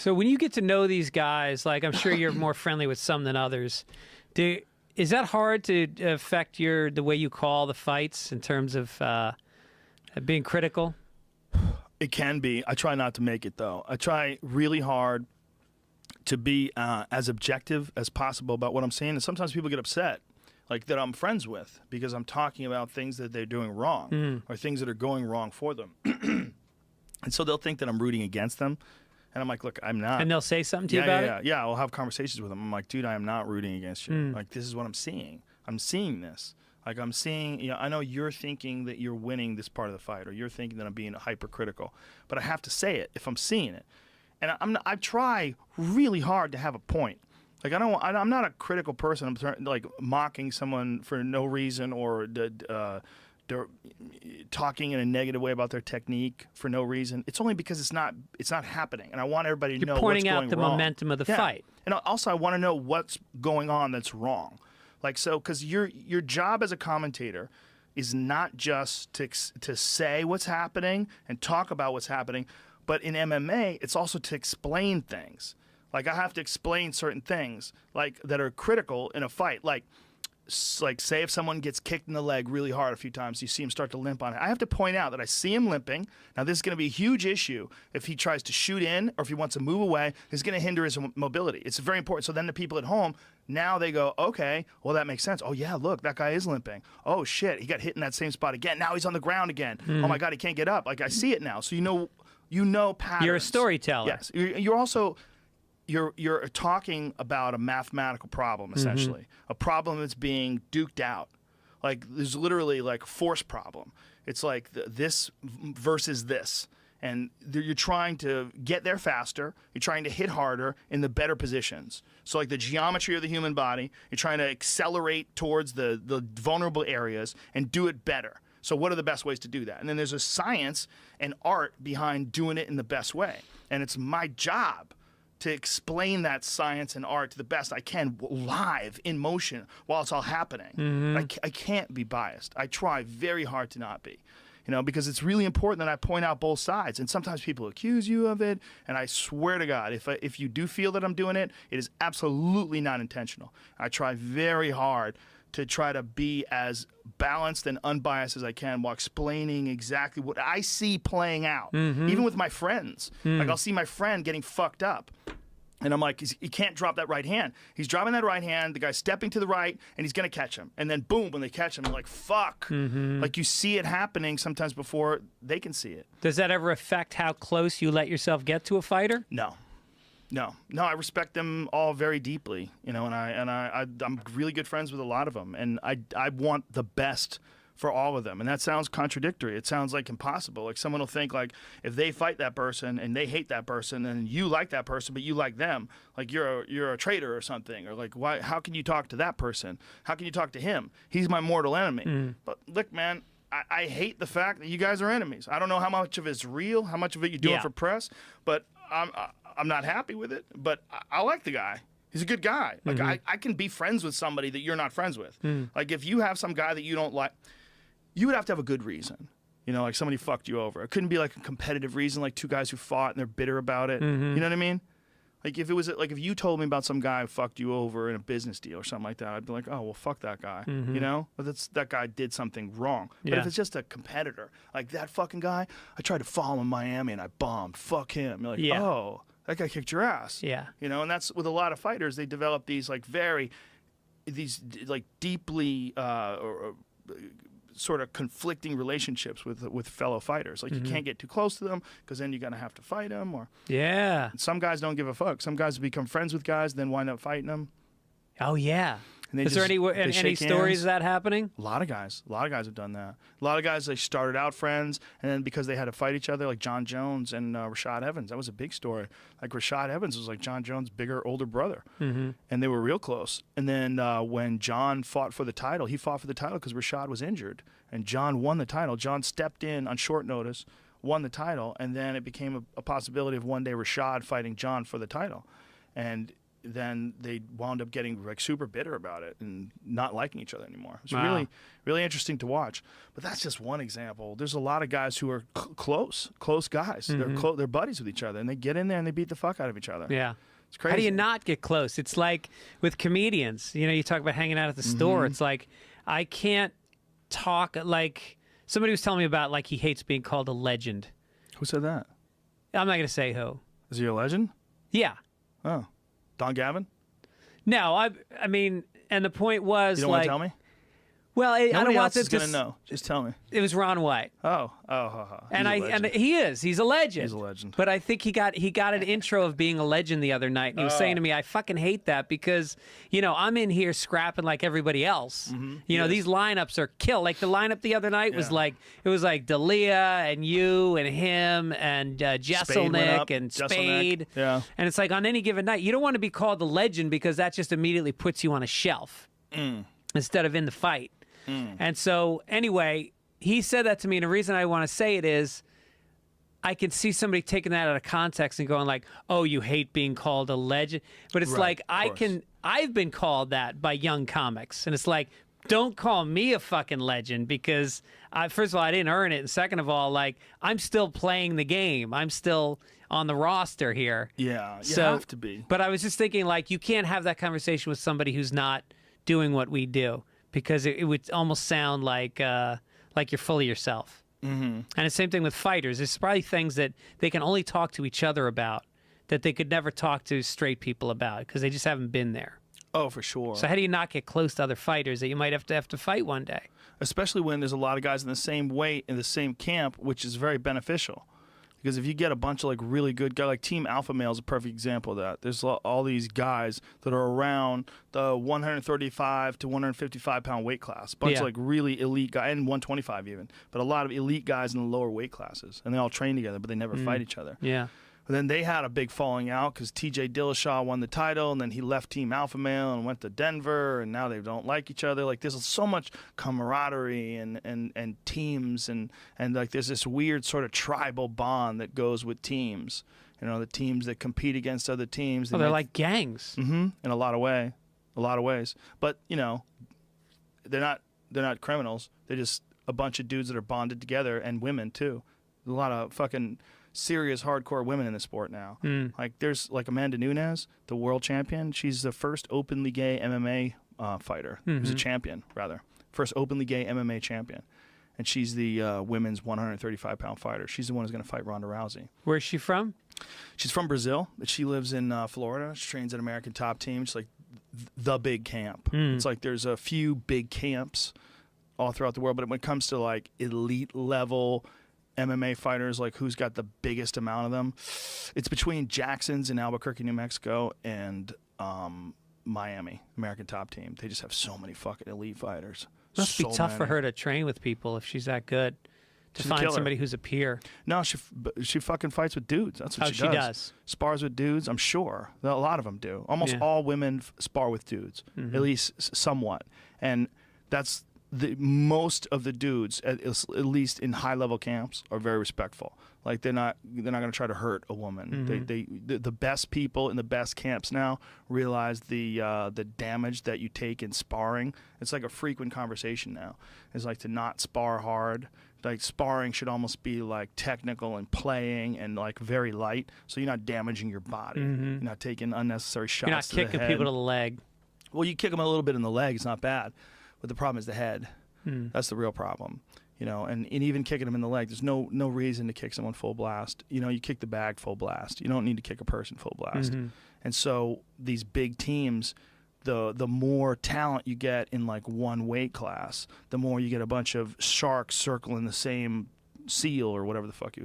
So when you get to know these guys, like I'm sure you're more friendly with some than others. Is that hard to affect the way you call the fights in terms of being critical? It can be. I try not to make it, though. I try really hard to be as objective as possible about what I'm saying. And sometimes people get upset, like that I'm friends with, because I'm talking about things that they're doing wrong or things that are going wrong for them. And so they'll think that I'm rooting against them. And I'm like, look, I'm not. And they'll say something to you about it? Yeah, I'll have conversations with them. I'm like, dude, I am not rooting against you. Like, this is what I'm seeing. I'm seeing this. Like, I'm seeing, I know you're thinking that you're winning this part of the fight, or you're thinking that I'm being hypercritical. But I have to say it if I'm seeing it. And I try really hard to have a point. Like, I'm not a critical person. I'm like mocking someone for no reason, or they're talking in a negative way about their technique for no reason. It's only because it's not happening, and I want everybody to know what's going wrong. You're pointing out the momentum of the fight. And also I want to know what's going on that's wrong. Like, so, because your job as a commentator is not just to say what's happening and talk about what's happening, but in MMA, it's also to explain things. Like, I have to explain certain things like that are critical in a fight. Like say if someone gets kicked in the leg really hard a few times, you see him start to limp on it. I have to point out that I see him limping. Now, this is going to be a huge issue if he tries to shoot in or if he wants to move away. It's going to hinder his mobility. It's very important. So then the people at home, now they go, okay, well, that makes sense. Oh, yeah, look, that guy is limping. Oh, shit, he got hit in that same spot again. Now he's on the ground again. Oh, my God, he can't get up. Like, I see it now. So you know patterns. You're a storyteller. Yes. You're also... You're talking about a mathematical problem, essentially. A problem that's being duked out. Like, there's literally like a force problem. It's like this versus this. And you're trying to get there faster. You're trying to hit harder in the better positions. So like the geometry of the human body, you're trying to accelerate towards the vulnerable areas and do it better. So what are the best ways to do that? And then there's a science and art behind doing it in the best way. And it's my job to explain that science and art to the best I can live in motion while it's all happening. I can't be biased. I try very hard to not be, because it's really important that I point out both sides. And sometimes people accuse you of it, and I swear to God, if you do feel that I'm doing it, it is absolutely not intentional. I try very hard to try to be as balanced and unbiased as I can while explaining exactly what I see playing out. Even with my friends. Like, I'll see my friend getting fucked up. And I'm like, he can't drop that right hand. He's dropping that right hand, the guy's stepping to the right, and he's going to catch him. And then, boom, when they catch him, I'm like, fuck. Like, you see it happening sometimes before they can see it. Does that ever affect how close you let yourself get to a fighter? No, I respect them all very deeply, and I'm really good friends with a lot of them, and I want the best for all of them. And that sounds contradictory. It sounds like impossible. Like, someone will think, like, if they fight that person and they hate that person and you like that person but you like them, like you're a traitor or something, or like, why? How can you talk to that person? How can you talk to him? He's my mortal enemy. But look, man, I hate the fact that you guys are enemies. I don't know how much of it's real, how much of it you're doing for press, but I'm not happy with it. But I like the guy. He's a good guy. Like, I can be friends with somebody that you're not friends with. Like, if you have some guy that you don't like, you would have to have a good reason. Like somebody fucked you over. It couldn't be like a competitive reason, like two guys who fought and they're bitter about it. You know what I mean? Like, if it was like, if you told me about some guy who fucked you over in a business deal or something like that, I'd be like, oh, well, fuck that guy. But that guy did something wrong. But if it's just a competitor, like that fucking guy, I tried to follow him in Miami and I bombed. Fuck him. You're like, oh, that guy kicked your ass. And that's with a lot of fighters. They develop these like deeply sort of conflicting relationships with fellow fighters. Like, you can't get too close to them because then you're going to have to fight them. Some guys don't give a fuck. Some guys become friends with guys, then wind up fighting them. Oh, yeah. Is there any stories of that happening? A lot of guys have done that. A lot of guys, they started out friends, and then because they had to fight each other, like John Jones and Rashad Evans, that was a big story. Like, Rashad Evans was like John Jones' bigger, older brother, and they were real close. And then when John fought for the title, he fought for the title because Rashad was injured, and John won the title. John stepped in on short notice, won the title, and then it became a possibility of one day Rashad fighting John for the title. And then they wound up getting like super bitter about it and not liking each other anymore. It's Wow. really, really interesting to watch. But that's just one example. There's a lot of guys who are close guys. They're buddies with each other, and they get in there and they beat the fuck out of each other. Yeah. It's crazy. How do you not get close? It's like with comedians. You know, you talk about hanging out at the store. It's like I can't talk. Like somebody was telling me about like he hates being called a legend. Who said that? I'm not going to say who. Is he a legend? Yeah. Oh, Don Gavin? No, I mean, and the point was You don't like, want to tell me? well, I don't Nobody want else is to going to know. Just tell me. It was Ron White. Oh. And He's a legend. he is. He's a legend. He's a legend. But I think he got an intro of being a legend the other night, and he was saying to me, "I fucking hate that because I'm in here scrapping like everybody else. These lineups are killed. Like the lineup the other night was like it was like D'Elia and you and him and Jesselnick and Spade. Yeah. And it's like on any given night, you don't want to be called a legend because that just immediately puts you on a shelf instead of in the fight. And so, anyway, he said that to me, and the reason I want to say it is I can see somebody taking that out of context and going like, oh, you hate being called a legend. But it's Right, like I've been called that by young comics. And it's like, don't call me a fucking legend because, first of all, I didn't earn it. And second of all, like, I'm still playing the game. I'm still on the roster here. Yeah, you So, have to be. But I was just thinking, like, you can't have that conversation with somebody who's not doing what we do. Because it would almost sound like you're full of yourself. And the same thing with fighters. There's probably things that they can only talk to each other about that they could never talk to straight people about because they just haven't been there. Oh, for sure. So how do you not get close to other fighters that you might have to fight one day? Especially when there's a lot of guys in the same weight in the same camp, which is very beneficial. Because if you get a bunch of like really good guys, like Team Alpha Male is a perfect example of that. There's all these guys that are around the 135 to 155 pound weight class. Bunch of like really elite guys, and 125 even. But a lot of elite guys in the lower weight classes. And they all train together, but they never fight each other. Yeah. But then they had a big falling out because T.J. Dillashaw won the title, and then he left Team Alpha Male and went to Denver, and now they don't like each other. Like there's so much camaraderie and teams, and like there's this weird sort of tribal bond that goes with teams. The teams that compete against other teams. They're like gangs. In a lot of ways. But they're not criminals. They're just a bunch of dudes that are bonded together, and women too. A lot of fucking serious hardcore women in the sport now. Like there's like Amanda Nunes, the world champion. She's the first openly gay MMA fighter. Who's a champion, rather. First openly gay MMA champion. And she's the women's 135-pound fighter. She's the one who's going to fight Ronda Rousey. Where's she from? She's from Brazil, but she lives in Florida. She trains at American Top Team. It's like the big camp. It's like there's a few big camps all throughout the world, but when it comes to like elite level MMA fighters, like who's got the biggest amount of them, it's between Jackson's in Albuquerque, New Mexico, and Miami, American Top Team. They just have so many fucking elite fighters. Must be tough for her to train with people if she's that good. To find somebody who's a peer. No, she fucking fights with dudes. That's what she does. Spars with dudes, I'm sure. A lot of them do. Almost all women spar with dudes, at least somewhat. And that's most of the dudes, at least in high level camps, are very respectful. Like they're not going to try to hurt a woman. The best people in the best camps now realize the damage that you take in sparring. It's like a frequent conversation now. It's like to not spar hard. Like sparring should almost be like technical and playing and like very light, so you're not damaging your body. You're not taking unnecessary shots. You're not kicking people to the leg. Well, you kick them a little bit in the leg. It's not bad, but the problem is the head. That's the real problem. And even kicking them in the leg, there's no reason to kick someone full blast. You kick the bag full blast. You don't need to kick a person full blast. And so these big teams, the more talent you get in like one weight class, the more you get a bunch of sharks circling the same seal or whatever the fuck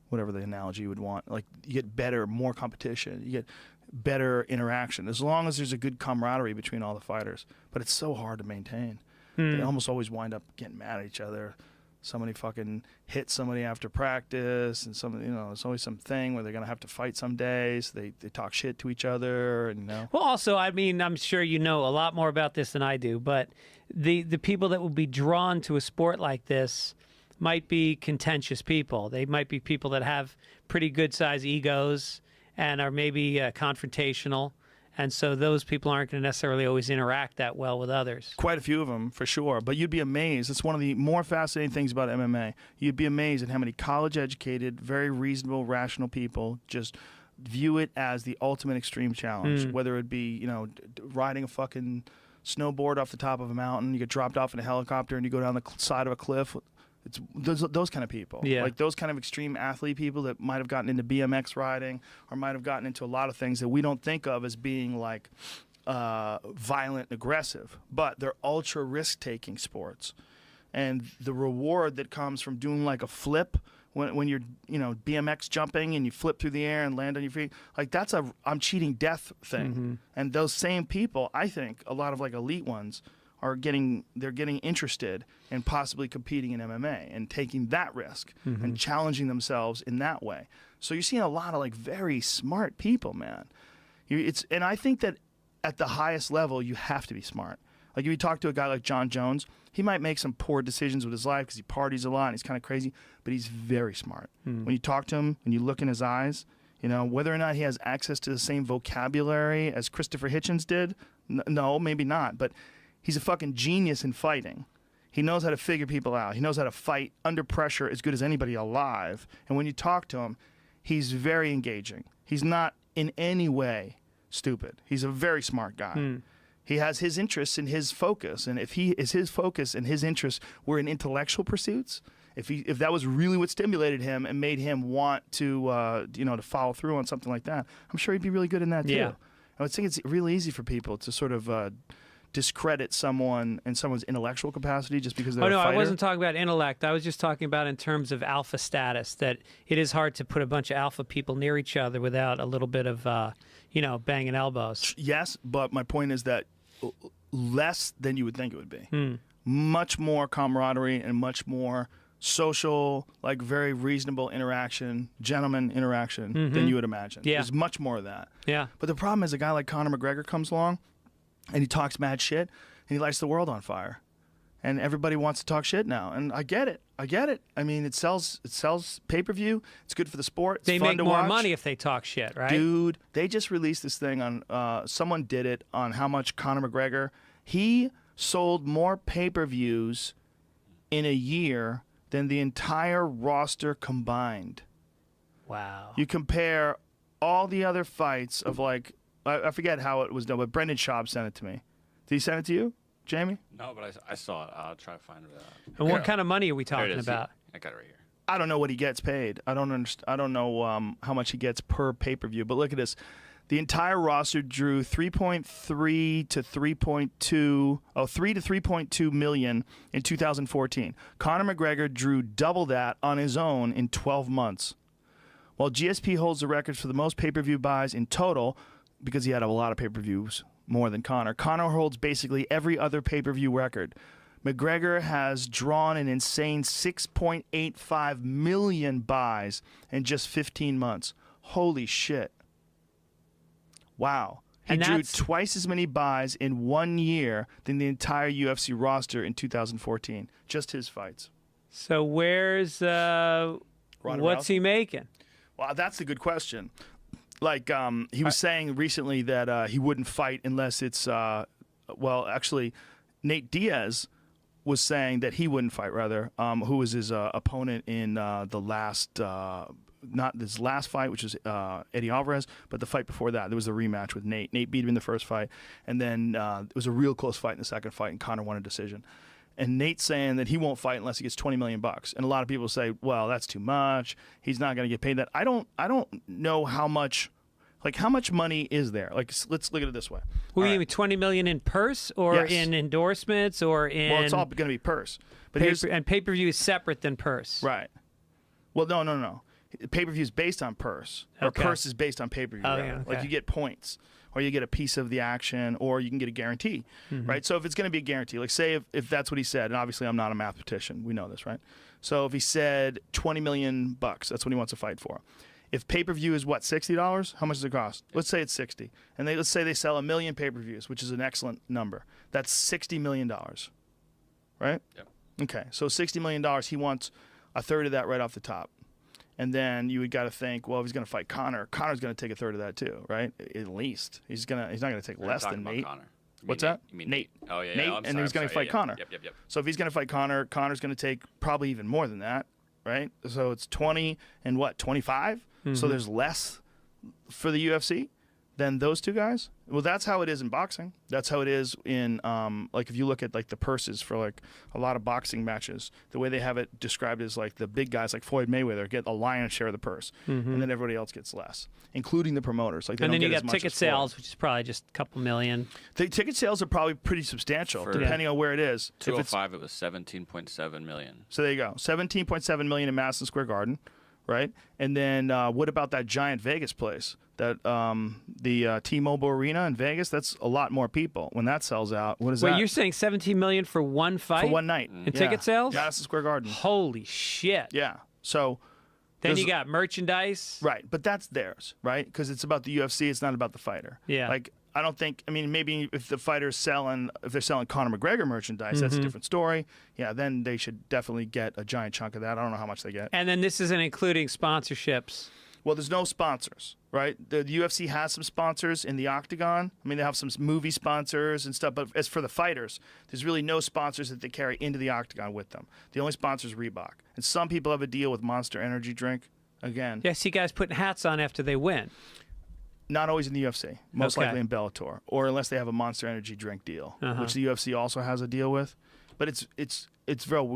whatever the analogy you would want. Like you get better, more competition. You get better interaction as long as there's a good camaraderie between all the fighters. But it's so hard to maintain. They almost always wind up getting mad at each other. Somebody fucking hit somebody after practice, and there's always some thing where they're gonna have to fight some days. They talk shit to each other, and Well, also, I mean, I'm sure you know a lot more about this than I do, but the people that will be drawn to a sport like this might be contentious people. They might be people that have pretty good size egos and are maybe confrontational and so those people aren't going to necessarily always interact that well with others. Quite a few of them, for sure. But you'd be amazed. It's one of the more fascinating things about MMA. You'd be amazed at how many college-educated, very reasonable, rational people just view it as the ultimate extreme challenge, whether it be, you know, riding a fucking snowboard off the top of a mountain, you get dropped off in a helicopter, and you go down the side of a cliff. It's those kind of people, like those kind of extreme athlete people that might have gotten into BMX riding or might have gotten into a lot of things that we don't think of as being like violent and aggressive, but they're ultra risk-taking sports. And the reward that comes from doing like a flip when you're, you know, BMX jumping and you flip through the air and land on your feet, like that's a I'm cheating death thing. And those same people, I think a lot of like elite ones are getting interested in possibly competing in MMA and taking that risk and challenging themselves in that way. So you're seeing a lot of like very smart people, man. And I think that at the highest level, you have to be smart. Like if you talk to a guy like John Jones, he might make some poor decisions with his life because he parties a lot and he's kind of crazy, but he's very smart. When you talk to him and you look in his eyes, you know, whether or not he has access to the same vocabulary as Christopher Hitchens did, no, maybe not, but he's a fucking genius in fighting. He knows how to figure people out. He knows how to fight under pressure as good as anybody alive. And when you talk to him, he's very engaging. He's not in any way stupid. He's a very smart guy. He has his interests and his focus. And if his focus and his interests were in intellectual pursuits, if that was really what stimulated him and made him want to to follow through on something like that, I'm sure he'd be really good in that too. Yeah. I would think it's really easy for people to sort of discredit someone in someone's intellectual capacity just because they're a fighter. I wasn't talking about intellect. I was just talking about in terms of alpha status, that it is hard to put a bunch of alpha people near each other without a little bit of, banging elbows. Yes, but my point is that less than you would think it would be. Much more camaraderie and much more social, like very reasonable interaction, gentleman interaction than you would imagine. Yeah. There's much more of that. Yeah. But the problem is a guy like Conor McGregor comes along and he talks mad shit and he lights the world on fire. And everybody wants to talk shit now. And I get it. I mean, it sells pay-per-view. It's good for the sport. It's they fun make to more watch. money if they talk shit, right? Dude, they just released this thing on someone did it on how much Conor McGregor, he sold more pay-per-views in a year than the entire roster combined. Wow. You compare all the other fights of like, I forget how it was done, but Brendan Schaub sent it to me. Did he send it to you, Jamie? No, but I saw it. I'll try to find it. And what kind of money are we There it talking is. about? I got it right here. I don't know what he gets paid. I don't know how much he gets per pay-per-view. But look at this. The entire roster drew 3.3 to 3.2 million in 2014. Conor McGregor drew double that on his own in 12 months. While GSP holds the record for the most pay-per-view buys in total, because he had a lot of pay-per-views more than Conor. Conor holds basically every other pay-per-view record. McGregor has drawn an insane 6.85 million buys in just 15 months. Holy shit. Wow. He drew twice as many buys in 1 year than the entire UFC roster in 2014. Just his fights. So where's what's he making? Well, that's a good question. Like he was saying recently that he wouldn't fight unless it's actually Nate Diaz was saying that he wouldn't fight, rather, who was his opponent in the last, not this last fight, which was Eddie Alvarez, but the fight before that. There was a rematch with Nate. Nate beat him in the first fight, and then it was a real close fight in the second fight, and Conor won a decision. And Nate's saying that he won't fight unless he gets $20 million. And a lot of people say, well, that's too much. He's not going to get paid that. I don't know how much. Like, how much money is there? Like, let's look at it this way. What do you mean, $20 million in purse or Yes. in endorsements or in? Well, it's all going to be purse. But and pay-per-view is separate than purse. Right. Well, no. Pay-per-view is based on purse. Or Okay. purse is based on pay-per-view. Oh, rather. yeah, okay. Like, you get points, or you get a piece of the action, or you can get a guarantee, right? So if it's going to be a guarantee, like say if that's what he said, and obviously I'm not a mathematician, we know this, right? So if he said $20 million, that's what he wants to fight for. If pay-per-view is what, $60? How much does it cost? Let's say it's 60. And let's say they sell 1 million pay-per-views, which is an excellent number. That's $60 million, right? Yep. Okay, so $60 million, he wants a third of that right off the top. And then you would got to think, well, if he's going to fight Conor, Conor's going to take a third of that too, right? At least he's not going to take less than Nate. Conor. What's that? You mean Nate. Oh yeah. Nate, Oh, I'm and sorry, he's going to fight Conor. Yep. So if he's going to fight Conor, Conor's going to take probably even more than that, right? So it's 20 and what, 25? So there's less for the UFC than those two guys. Well, that's how it is in boxing. That's how it is in like if you look at like the purses for like a lot of boxing matches, the way they have it described is like the big guys like Floyd Mayweather get a lion's share of the purse, and then everybody else gets less, including the promoters. Like they And don't then you get as got much ticket as Floyd. sales, which is probably just a couple million. The ticket sales are probably pretty substantial, For- depending on where it is. If it's 205, it was 17.7 million. So there you go, 17.7 million in Madison Square Garden, right? And then what about that giant Vegas place, that the T-Mobile Arena in Vegas? That's a lot more people. When that sells out, what is Wait, that? you're saying 17 million for one fight? For one night. In ticket sales? Madison Square Garden. Holy shit. Yeah. So Then there's- you got merchandise. right, but that's theirs, right? Because it's about the UFC. It's not about the fighter. Yeah. Like I don't think. I mean, maybe if the fighter's selling, if they're selling Conor McGregor merchandise, that's a different story. Yeah, then they should definitely get a giant chunk of that. I don't know how much they get. And then this isn't including sponsorships. Well, there's no sponsors, right? The UFC has some sponsors in the Octagon. I mean, they have some movie sponsors and stuff, but as for the fighters, there's really no sponsors that they carry into the Octagon with them. The only sponsor is Reebok. And some people have a deal with Monster Energy drink. Again, Yeah, I see guys putting hats on after they win. not always in the UFC, most Okay. likely in Bellator, or unless they have a Monster Energy drink deal, which the UFC also has a deal with. But it's real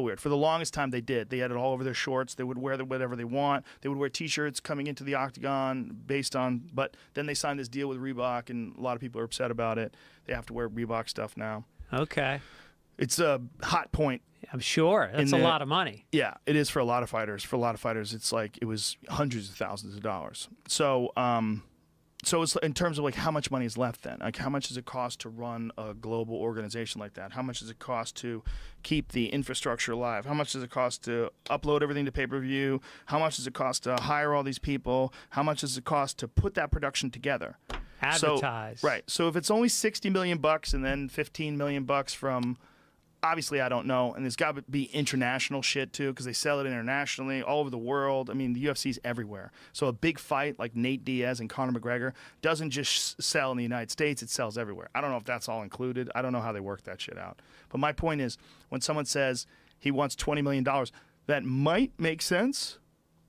weird. For the longest time, they did. They had it all over their shorts. They would wear whatever they want. They would wear T-shirts coming into the Octagon based on. But then they signed this deal with Reebok, and a lot of people are upset about it. They have to wear Reebok stuff now. Okay. It's a hot point. I'm sure. That's a lot of money. Yeah, it is for a lot of fighters. For a lot of fighters, it's like it was hundreds of thousands of dollars. So, so it's in terms of like how much money is left then. Like how much does it cost to run a global organization like that? How much does it cost to keep the infrastructure alive? How much does it cost to upload everything to pay-per-view? How much does it cost to hire all these people? How much does it cost to put that production together? Advertise. So, right. So if it's only $60 million and then $15 million from, obviously I don't know, and there's got to be international shit too because they sell it internationally all over the world. I mean, the UFC's everywhere. So a big fight like Nate Diaz and Conor McGregor doesn't just sell in the United States; it sells everywhere. I don't know if that's all included. I don't know how they work that shit out. But my point is, when someone says he wants $20 million, that might make sense,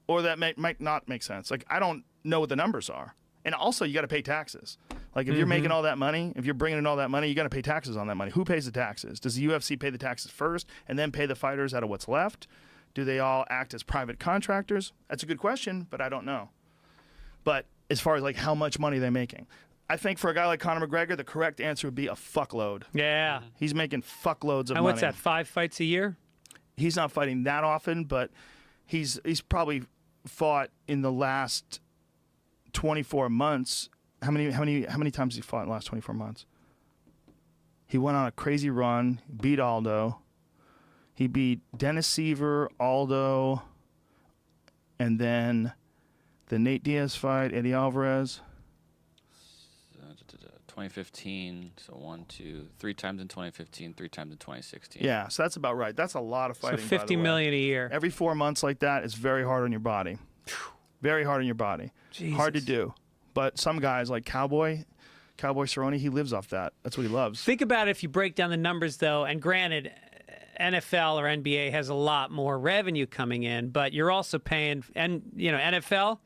or that might not make sense. Like I don't know what the numbers are. And also, you got to pay taxes. Like, if you're making all that money, if you're bringing in all that money, you got to pay taxes on that money. Who pays the taxes? Does the UFC pay the taxes first and then pay the fighters out of what's left? Do they all act as private contractors? That's a good question, but I don't know. But as far as, like, how much money they're making, I think for a guy like Conor McGregor, the correct answer would be a fuckload. Yeah. He's making fuckloads of And money. what's that, 5 fights a year? He's not fighting that often, but he's probably fought in the last 24 months. How many times has he fought in the last 24 months? He went on a crazy run, beat Aldo. He beat Dennis Seaver, Aldo, and then the Nate Diaz fight, Eddie Alvarez. 2015, so 3 times in 2015, 3 times in 2016. Yeah, so that's about right. That's a lot of So fighting. $50 million a year. Every 4 months like that is very hard on your body. Very hard on your body. Hard to Jesus. do. But some guys like Cowboy Cerrone, he lives off that. That's what he loves. Think about it if you break down the numbers, though, and granted, NFL or NBA has a lot more revenue coming in, but you're also paying, and NFL,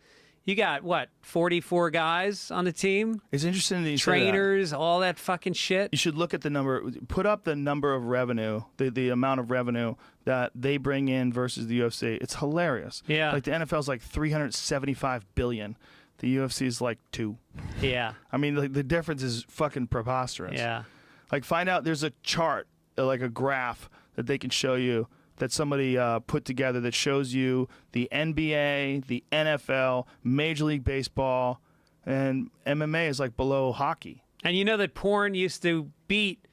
you got, 44 guys on the team? It's interesting that you say that. Trainers, all that fucking shit? You should look at the number, put up the number of revenue, the amount of revenue that they bring in versus the UFC. It's hilarious. Yeah. Like the NFL's like $375 billion. The UFC's like 2. Yeah. I mean, the difference is fucking preposterous. Yeah. Like find out, there's a chart, like a graph that they can show you that somebody put together that shows you the NBA, the NFL, Major League Baseball, and MMA is like below hockey. And you know that porn used to beat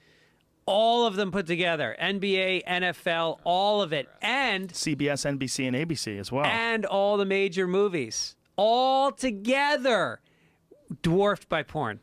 all of them put together. NBA, NFL, all of it. And CBS, NBC, and ABC as well. and all the major movies. All together dwarfed by porn.